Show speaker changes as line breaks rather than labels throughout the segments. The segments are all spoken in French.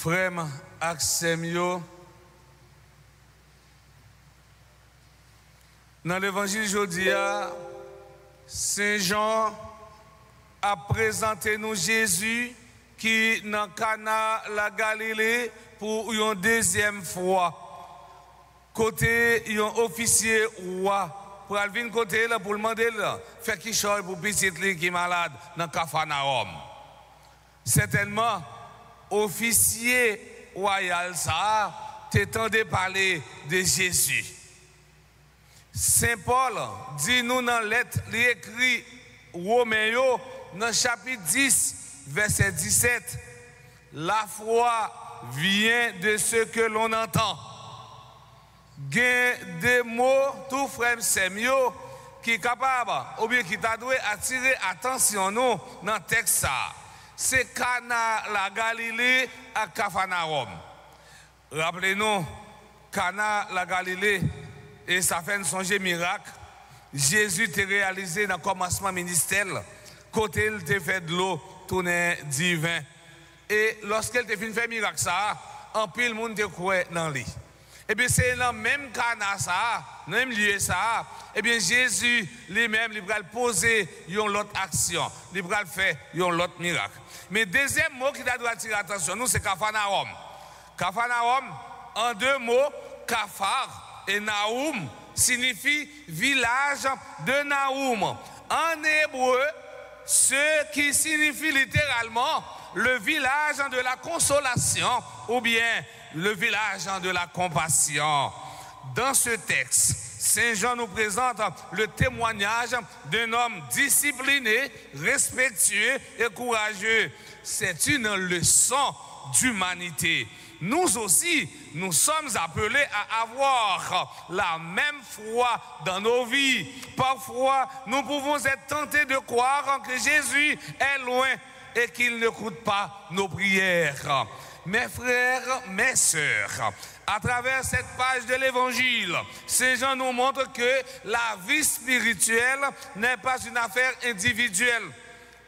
Frère Axemio, dans l'évangile aujourd'hui, Saint Jean a présenté nous Jésus qui dans Cana la Galilée pour une deuxième fois. Côté un officier roi pour venir côté là pour demander là faire qui chose pour petit qui est malade dans Capharnaüm. Certainement officier royal ça t'entendait parler de Jésus. Saint Paul dit nous dans lettre l'écrit Romains dans chapitre 10 verset 17, la foi vient de ce que l'on entend. Gain des mots tout frère Semio qui est capable ou bien qui t'a dû attirer attention nous dans le texte ça. C'est Cana la Galilée à Capharnaüm. Rappelez-nous, Cana la Galilée, et ça fait un songe miracle. Jésus t'a réalisé dans le commencement ministère, côté il t'a fait de l'eau, tourner divin. Et lorsqu'il t'a fait un miracle ça, en pile le monde te croit dans lui. Et bien c'est dans le même Cana ça, dans le même lieu ça, et bien Jésus lui-même, il va poser une autre action, il va faire un autre miracle. Mais deuxième mot qui doit attirer l'attention, nous, c'est Capharnaüm. Capharnaüm, en deux mots, Caphar et Naoum, signifie village de Naoum. En hébreu, ce qui signifie littéralement le village de la consolation ou bien le village de la compassion. Dans ce texte, Saint Jean nous présente le témoignage d'un homme discipliné, respectueux et courageux. C'est une leçon d'humanité. Nous aussi, nous sommes appelés à avoir la même foi dans nos vies. Parfois, nous pouvons être tentés de croire que Jésus est loin et qu'il n'écoute pas nos prières. Mes frères, mes sœurs, à travers cette page de l'Évangile, Saint Jean nous montre que la vie spirituelle n'est pas une affaire individuelle.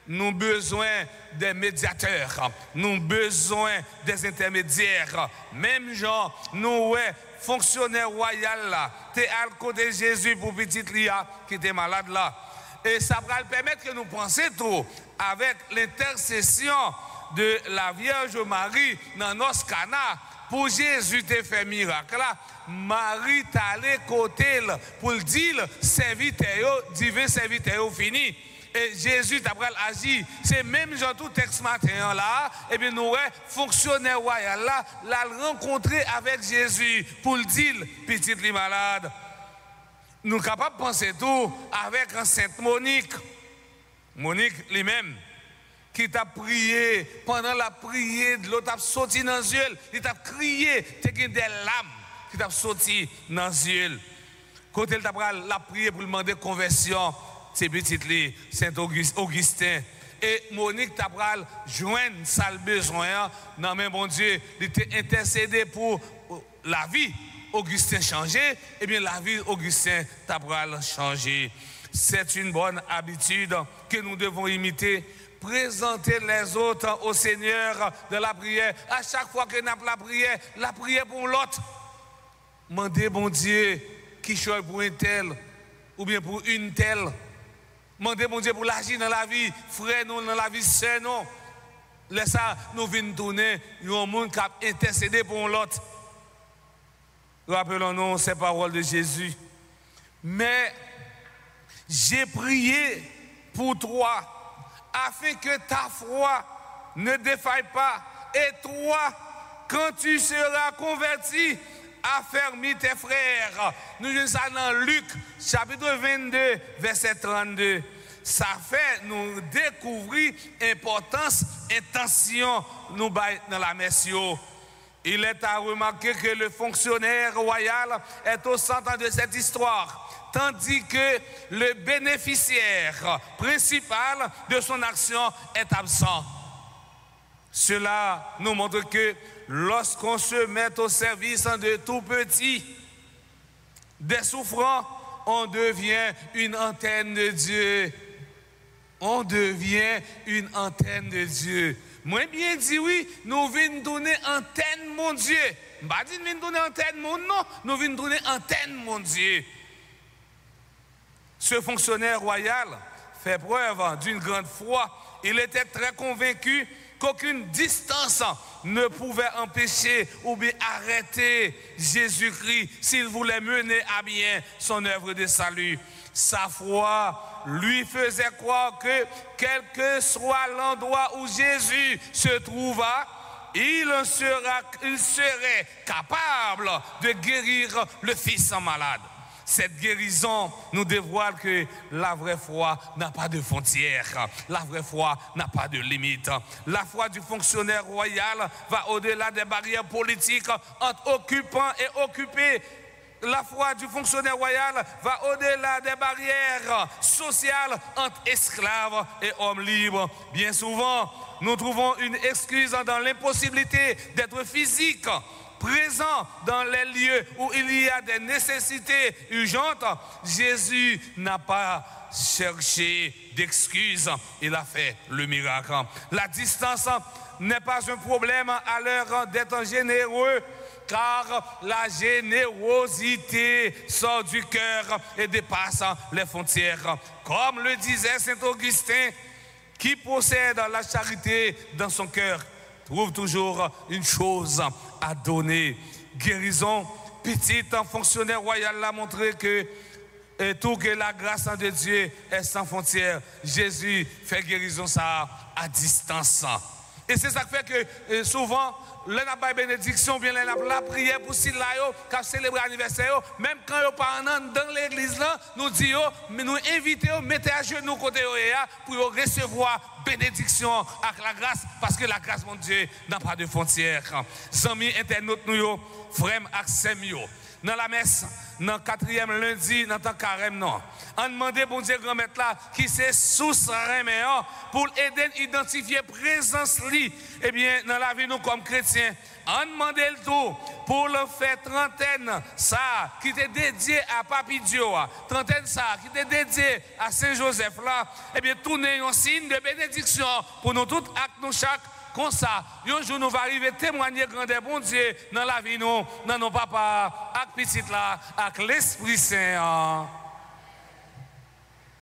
Nous avons besoin des médiateurs, nous avons besoin des intermédiaires. Même Jean, nous, fonctionnaire royal là, t'es à côté de Jésus pour petite Lia qui était malade là. Et ça va permettre que nous pensions tout avec l'intercession de la Vierge Marie dans notre Cana. Pour Jésus te fait miracle là, Marie t'a allé côté pour le dire serviteur divin serviteur fini. Et Jésus t'a agi. C'est même genre tout texte matin là, et bien nous fonctionnaire royal là, l'a rencontré avec Jésus pour le dire petit li malade. Nous sommes capables de penser tout avec un Sainte Monique. Monique lui-même qui t'a prié, pendant la prière, de l'autre a sorti dans les yeux, il t'a crié, tu as des larmes qui t'a sorti dans les yeux. Quand il t'a la prié pour demander conversion, c'est petit Saint-Augustin. Et Monique t'a joindre ça le besoin, non mais bon Dieu, il t'a intercédé pour la vie. Augustin changé, et bien la vie Augustin t'a changé. C'est une bonne habitude que nous devons imiter. Présenter les autres au Seigneur de la prière. À chaque fois que nous avons la prière pour l'autre. Demandez, bon Dieu, qui choisit pour un tel ou bien pour une telle. Demandez, bon Dieu, pour l'agir dans la vie, frère, nous, dans la vie, sœur, non. Laissez nous venir tourner, il y a un monde qui a intercédé pour l'autre. Rappelons-nous ces paroles de Jésus. Mais j'ai prié pour toi, afin que ta foi ne défaille pas. Et toi, quand tu seras converti, affermis tes frères. Nous lisons ça dans Luc, chapitre 22, verset 32. Ça fait nous découvrir l'importance, intention, nous dans la mission. Il est à remarquer que le fonctionnaire royal est au centre de cette histoire, tandis que le bénéficiaire principal de son action est absent. Cela nous montre que lorsqu'on se met au service de tout petit, des souffrants, on devient une antenne de Dieu. On devient une antenne de Dieu. Moi bien dit oui, nous venons tourner antenne mon Dieu. Pas dit nous venons tourner antenne mon non, nous venons tourner antenne mon Dieu. Ce fonctionnaire royal fait preuve d'une grande foi. Il était très convaincu qu'aucune distance ne pouvait empêcher ou bien arrêter Jésus-Christ s'il voulait mener à bien son œuvre de salut. Sa foi lui faisait croire que quel que soit l'endroit où Jésus se trouva, il serait capable de guérir le fils malade. Cette guérison nous dévoile que la vraie foi n'a pas de frontières, la vraie foi n'a pas de limites. La foi du fonctionnaire royal va au-delà des barrières politiques entre occupants et occupés. La foi du fonctionnaire royal va au-delà des barrières sociales entre esclaves et hommes libres. Bien souvent, nous trouvons une excuse dans l'impossibilité d'être physique, présent dans les lieux où il y a des nécessités urgentes. Jésus n'a pas cherché d'excuses, il a fait le miracle. La distance n'est pas un problème à l'heure d'être généreux, car la générosité sort du cœur et dépasse les frontières. Comme le disait saint Augustin, qui possède la charité dans son cœur trouve toujours une chose à donner. Guérison, petit fonctionnaire royal l'a montré que tout que la grâce de Dieu est sans frontières. Jésus fait guérison ça à distance. Et c'est ça qui fait que souvent, l'on a pas bénédiction, bien la prière pour ceux là qui célébrer l'anniversaire, même quand ils pas dans l'église là, nous disons, nous invitons, mettez à genoux côté pour recevoir bénédiction avec la grâce, parce que la grâce mon Dieu n'a pas de frontières. Amis internautes nous frères ak sœurs dans la messe, dans le 4e lundi, dans le carême, non. On demande bon Dieu grand maître là, qui c'est sous pour aider à identifier présence li. Eh bien, dans la vie nous comme chrétiens, on demande le tout pour le faire trentaine, ça, qui était dédié à Papi Dieu, trentaine ça, qui était dédié à Saint-Joseph là, eh bien, tourner un signe de bénédiction pour nous tous, actes nous chaque. Comme ça, un jour nous va arriver témoigner grand des bon Dieu dans la vie nous, dans nos papas, avec petit là, avec l'Esprit Saint.